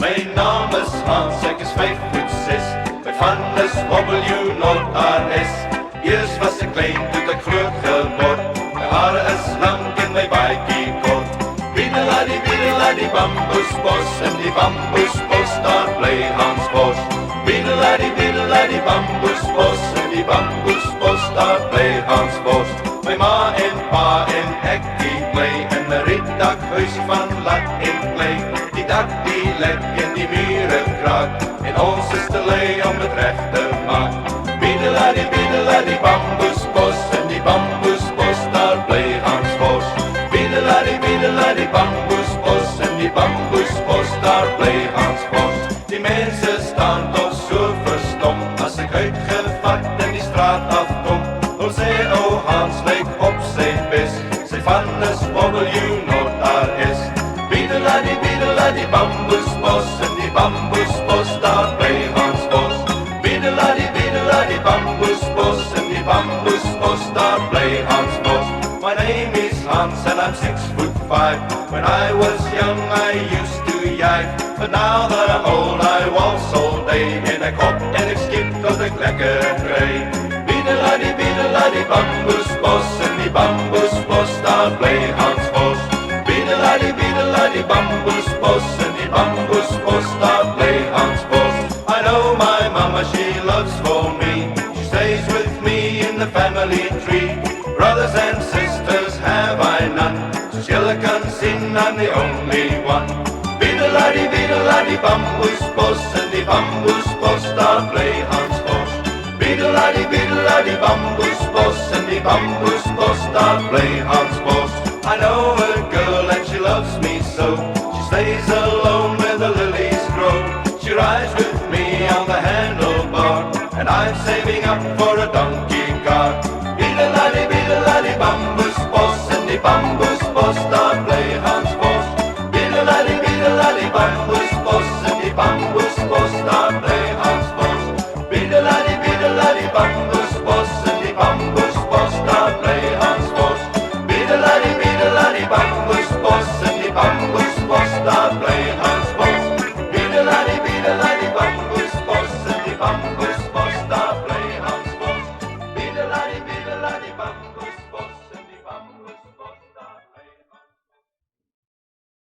Mijn naam is Hans, ek is 5 voet 6. Met van is wobbel you not aan is. Eers was ek klein, toe ek groot geword. My hare is lang en my baadjie kort. Biedeladie bamboesbos, in die bamboesbos daar bly Hans Bos. Biedeladie bamboesbos, in die bamboesbos daar bly Hans Bos. My ma en pa en ek die bly in 'n rietdakhuis van lat en klei. Die dak die lek en die mure kraak en ons is te lui om dit reg te maak. Biedeladie bamboesbos, in die bamboesbos daar bly Hans Bos. Biedeladie bamboesbos, in die bamboesbos daar bly Hans Bos. Die mense staan toch so verstom as ek uitgevat in die straat afkom. Hulle sê o Hans lyk op sy bes, sy van is wobbel you not daar is. Biedeladie bamboesbos, in die bamboesbos daar bly Hans Bos. Biedeladie bamboesbos, in die bamboesbos daar bly Hans Bos. My name is Hans and I'm 6'5". When I was young I used to jive, but now that I'm old I waltz all day. En ek hop en ek skip tot ek lekker kry. Biedeladie bamboesbos, in die bamboesbos daar bly Hans Bos. Biedeladie bamboesbos, in die bamboesbos daar bly Hans Bos. I know my mama, she loves for me. She stays with me in the family tree. Brothers and sisters have I none, so julle kan sien I'm the only one. Biedeladie bamboesbos, in die bamboesbos daar bly Hans Bos. Biedeladie bamboesbos, in die bamboesbos daar bly Hans Bos. I know a girl and she loves me so. She stays alone where the lilies grow. She rides with me on the handlebar, and I'm saving up for a donkey cart. Biedeladie bamboesbos, in die bamboesbos